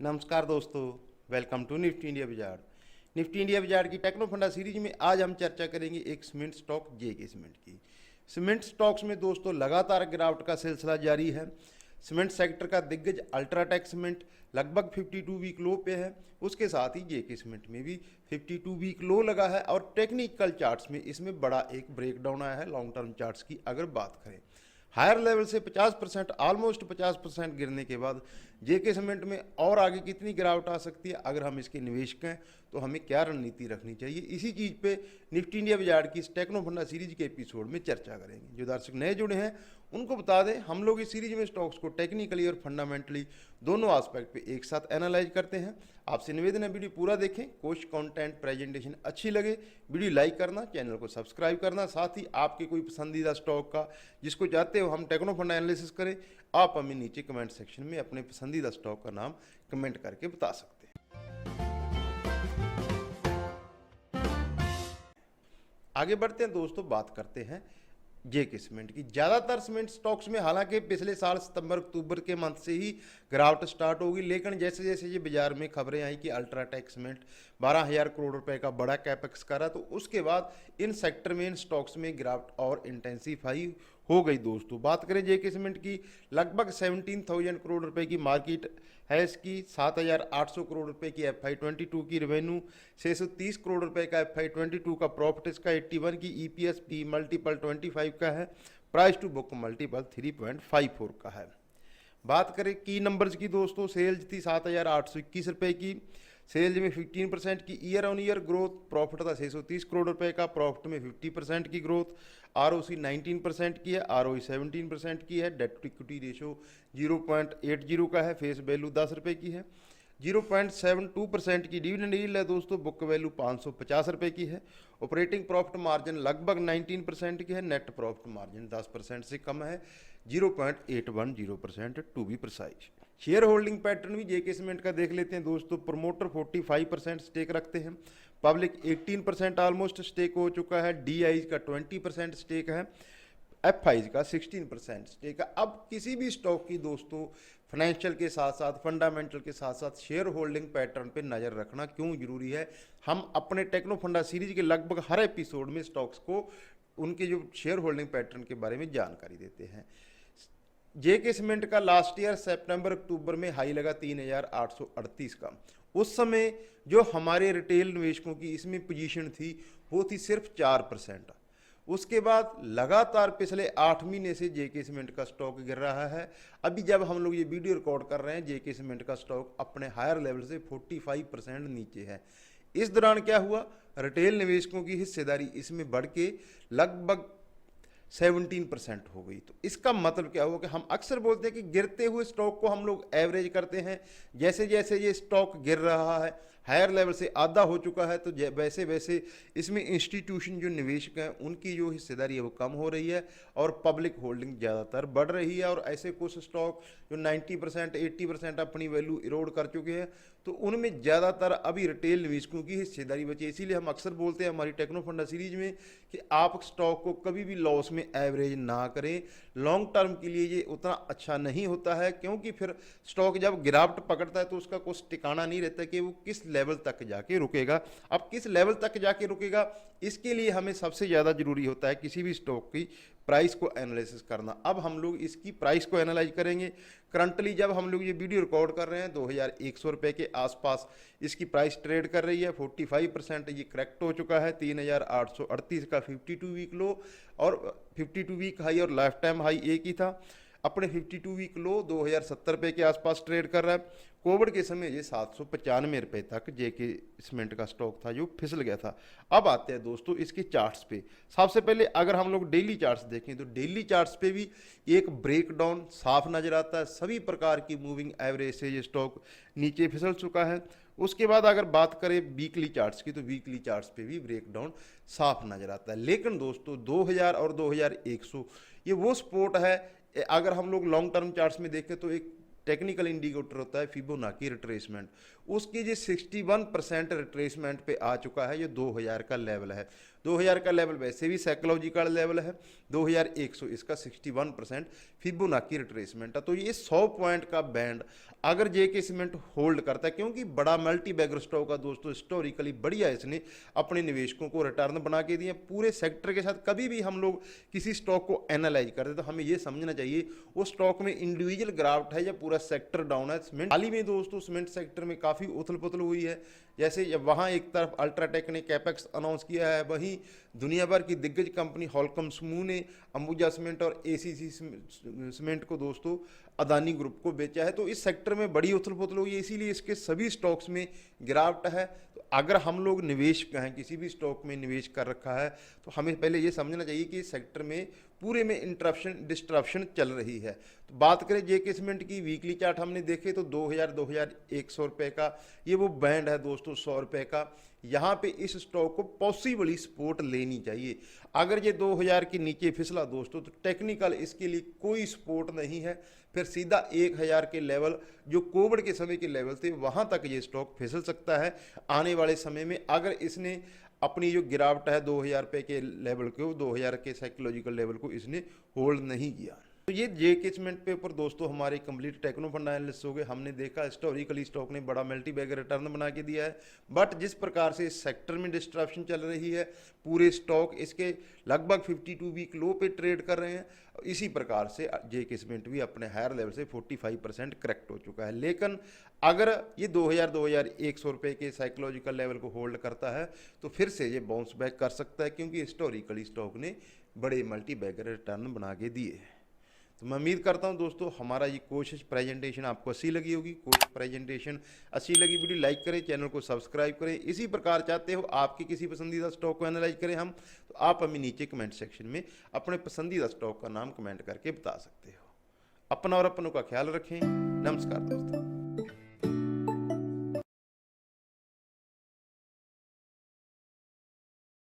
नमस्कार दोस्तों, welcome to Nifty India बाजार। निफ्टी इंडिया बाजार की टेक्नो फंडा सीरीज में आज हम चर्चा करेंगे एक सीमेंट स्टॉक जेके सीमेंट की। सीमेंट स्टॉक्स में दोस्तों लगातार गिरावट का सिलसिला जारी है। सीमेंट सेक्टर का दिग्गज अल्ट्राटेक सीमेंट लगभग 52 वीक लो पे है। उसके साथ ही जेके सीमेंट में भी 52 वीक लो लगा है और टेक्निकल चार्ट्स में इसमें बड़ा एक ब्रेकडाउन आया है। लॉन्ग टर्म चार्ट्स की अगर बात करें, हायर लेवल से 50% ऑलमोस्ट 50% गिरने के बाद जेके सीमेंट में और आगे कितनी गिरावट आ सकती है, अगर हम इसके निवेशक हैं तो हमें क्या रणनीति रखनी चाहिए, इसी चीज़ पे निफ्टी इंडिया बाजार की इस टेक्नो फंडा सीरीज के एपिसोड में चर्चा करेंगे। जो दर्शक नए जुड़े हैं उनको बता दें, हम लोग इस सीरीज में स्टॉक्स को टेक्निकली और फंडामेंटली दोनों एस्पेक्ट पे एक साथ एनालाइज करते हैं। आपसे निवेदन है वीडियो पूरा देखें, कुछ कंटेंट प्रेजेंटेशन अच्छी लगे वीडियो लाइक करना, चैनल को सब्सक्राइब करना, साथ ही आपके कोई पसंदीदा स्टॉक का जिसको चाहते हो हम टेक्नो फंडा एनालिसिस करें, आप हमें नीचे कमेंट सेक्शन में अपने पसंदीदा स्टॉक का नाम कमेंट करके बता सकते हैं। आगे बढ़ते हैं दोस्तों, बात करते हैं जेके सीमेंट की। ज़्यादातर सीमेंट स्टॉक्स में हालांकि पिछले साल सितंबर अक्टूबर के मंथ से ही गिरावट स्टार्ट होगी, लेकिन जैसे जैसे ये बाजार में खबरें आई कि अल्ट्राटेक सीमेंट 12,000 करोड़ रुपए का बड़ा कैपेक्स करा, तो उसके बाद इन सेक्टर में इन स्टॉक्स में गिरावट और इंटेंसीफाई हो गई। दोस्तों बात करें जेके सीमेंट की, लगभग 17,000 करोड़ रुपए की मार्केट है इसकी, 7,800 करोड़ रुपए की FY22 की रेवेन्यू, 630 करोड़ रुपए का FY22 का प्रॉफिट इसका, 81 की EPS पी मल्टीपल 25 का है, प्राइस टू बुक मल्टीपल 3.54 का है। बात करें की नंबर्स की दोस्तों, सेल्स थी 7,821 रुपये की, सेल्स में 15% की year on year growth, profit था 630 करोड़ रुपए का, प्रॉफिट में 50% की ग्रोथ, ROC 19% की है, ROE 17% की है, डेट टू इक्विटी रेशो 0.80 का है, फेस वैल्यू 10 रुपये की है, 0.72% की डिविडेंड यील्ड है दोस्तों, बुक वैल्यू 550 रुपये की है, ऑपरेटिंग प्रॉफिट मार्जिन लगभग 19% की है, नेट प्रॉफिट मार्जिन 10% से कम है, 0.810% to be precise. Share holding pattern भी जेके सीमेंट का देख लेते हैं दोस्तों। प्रमोटर 45% स्टेक रखते हैं, पब्लिक 18% ऑलमोस्ट स्टेक हो चुका है, DIs का 20% स्टेक है, FIs का 16% स्टेक है। अब किसी भी स्टॉक की दोस्तों फाइनेंशियल के साथ साथ फंडामेंटल के साथ साथ शेयर होल्डिंग पैटर्न पे नज़र रखना क्यों जरूरी है, हम अपने टेक्नो फंडा सीरीज के लगभग हर एपिसोड में स्टॉक्स को उनके जो शेयर होल्डिंग पैटर्न के बारे में जानकारी देते हैं। जेके सीमेंट का लास्ट ईयर सितंबर अक्टूबर में हाई लगा 3,838 का। उस समय जो हमारे रिटेल निवेशकों की इसमें पोजीशन थी वो थी सिर्फ 4%। उसके बाद लगातार पिछले 8 महीने से जेके सीमेंट का स्टॉक गिर रहा है। अभी जब हम लोग ये वीडियो रिकॉर्ड कर रहे हैं, जेके सीमेंट का स्टॉक अपने हायर लेवल से 45% नीचे है। इस दौरान क्या हुआ, रिटेल निवेशकों की हिस्सेदारी इसमें बढ़ के लगभग 17% हो गई। तो इसका मतलब क्या हुआ कि हम अक्सर बोलते हैं कि गिरते हुए स्टॉक को हम लोग एवरेज करते हैं। जैसे जैसे ये स्टॉक गिर रहा है, हायर लेवल से आधा हो चुका है, तो वैसे वैसे इसमें इंस्टीट्यूशन जो निवेशक हैं उनकी जो हिस्सेदारी है वो कम हो रही है और पब्लिक होल्डिंग ज़्यादातर बढ़ रही है। और ऐसे कुछ स्टॉक जो 90% 80% अपनी वैल्यू इरोड कर चुके हैं, तो उनमें ज़्यादातर अभी रिटेल निवेशकों की हिस्सेदारी बची। इसीलिए हम अक्सर बोलते हैं हमारी टेक्नो फंडा सीरीज में कि आप स्टॉक को कभी भी लॉस में एवरेज ना करें। लॉन्ग टर्म के लिए ये उतना अच्छा नहीं होता है, क्योंकि फिर स्टॉक जब गिरावट पकड़ता है तो उसका कुछ ठिकाना नहीं रहता कि वो किस लेवल तक जाके रुकेगा। अब किस लेवल तक जाके रुकेगा, इसके लिए हमें सबसे ज़्यादा जरूरी होता है किसी भी स्टॉक की प्राइस को एनालिसिस करना। अब हम लोग इसकी प्राइस को एनालाइज करेंगे। करंटली जब हम लोग ये वीडियो रिकॉर्ड कर रहे हैं 2,100 रुपये के आसपास इसकी प्राइस ट्रेड कर रही है। 45% ये करेक्ट हो चुका है, 3,838 का 52 वीक लो और 52 वीक हाई और लाइफ टाइम हाई एक ही था। अपने 52 वीक लो 2,070 रुपये के आसपास ट्रेड कर रहा है। कोविड के समय ये 795 रुपये तक जेके सीमेंट का स्टॉक था जो फिसल गया था। अब आते हैं दोस्तों इसके चार्ट्स पे। सबसे पहले अगर हम लोग डेली चार्ट्स देखें तो डेली चार्ट्स पे भी एक ब्रेकडाउन साफ नजर आता है। सभी प्रकार की मूविंग एवरेज से ये स्टॉक नीचे फिसल चुका है। उसके बाद अगर बात करें वीकली चार्ट्स की, तो वीकली चार्ट्स पे भी ब्रेकडाउन साफ नजर आता है। लेकिन दोस्तों 2,000 और 2,100 ये वो सपोर्ट है। अगर हम लोग लॉन्ग टर्म चार्ट्स में देखें तो एक टेक्निकल इंडिकेटर होता है फिबोनाची रिट्रेसमेंट, उसकी जो 61% रिट्रेसमेंट पे आ चुका है, ये 2,000 का लेवल है। 2000 का लेवल वैसे भी साइकोलॉजिकल लेवल है, 2100 इसका 61% फिबोनाची रिट्रेसमेंट है। तो ये 100 पॉइंट का बैंड अगर जेके सीमेंट होल्ड करता है, क्योंकि बड़ा मल्टी बैगर स्टॉक है दोस्तों, हिस्टोरिकली बढ़िया इसने अपने निवेशकों को रिटर्न बना के दिए। पूरे सेक्टर के साथ कभी भी हम लोग किसी स्टॉक को एनालाइज करते तो हमें ये समझना चाहिए वो स्टॉक में इंडिविजुअल ग्राफ्ट है या पूरा सेक्टर डाउन है। सीमेंट हाल ही में दोस्तों सीमेंट सेक्टर में काफ़ी उथल पुथल हुई है। जैसे जब वहाँ एक तरफ अल्ट्राटेक ने कैपेक्स अनाउंस किया है, वहीं दुनिया भर की दिग्गज कंपनी हॉलकम समूह ने अंबुजा सीमेंट और एसीसी सीमेंट को दोस्तों अदानी ग्रुप को बेचा है। तो इस सेक्टर में बड़ी उथल पुथल हुई है, इसीलिए इसके सभी स्टॉक्स में गिरावट है। तो अगर हम लोग निवेश कहें, किसी भी स्टॉक में निवेश कर रखा है, तो हमें पहले ये समझना चाहिए कि इस सेक्टर में पूरे में इंटरप्शन डिस्ट्रप्शन चल रही है। तो बात करें जेके सीमेंट की वीकली चार्ट हमने देखे तो 2100 रुपये का ये वो बैंड है दोस्तों, 100 रुपये का। यहाँ पे इस स्टॉक को पॉसिबली सपोर्ट लेनी चाहिए। अगर ये 2000 के नीचे फिसला दोस्तों तो टेक्निकल इसके लिए कोई सपोर्ट नहीं है, फिर सीधा 1000 के लेवल जो कोविड के समय के लेवल थे वहाँ तक ये स्टॉक फिसल सकता है आने वाले समय में, अगर इसने अपनी जो गिरावट है 2000 रुपये के लेवल को, 2000 के साइकोलॉजिकल लेवल को इसने होल्ड नहीं किया। तो ये जेके सीमेंट पे ऊपर दोस्तों हमारे कंप्लीट टेक्नो फंडा एनालिस्ट हो गए। हमने देखा हिस्टोरिकली स्टॉक ने बड़ा मल्टी बैगर रिटर्न बना के दिया है, बट जिस प्रकार से इस सेक्टर में डिस्ट्रप्शन चल रही है, पूरे स्टॉक इसके लगभग 52 वीक लो पे ट्रेड कर रहे हैं। इसी प्रकार से जेके सीमेंट भी अपने हायर लेवल से 45% करेक्ट हो चुका है। लेकिन अगर ये 2100 रुपये के साइकोलॉजिकल लेवल को होल्ड करता है तो फिर से ये बाउंस बैक कर सकता है, क्योंकि हिस्टोरिकली स्टॉक ने बड़े मल्टी बैगर रिटर्न बना के दिए हैं। तो मैं उम्मीद करता हूं दोस्तों हमारा ये कोशिश प्रेजेंटेशन आपको अच्छी लगी होगी। कोशिश प्रेजेंटेशन अच्छी लगी, वीडियो लाइक करें, चैनल को सब्सक्राइब करें। इसी प्रकार चाहते हो आपके किसी पसंदीदा स्टॉक को एनालाइज करें हम, तो आप हमें नीचे कमेंट सेक्शन में अपने पसंदीदा स्टॉक का नाम कमेंट करके बता सकते हो। अपना और अपनों का ख्याल रखें। नमस्कार दोस्तों।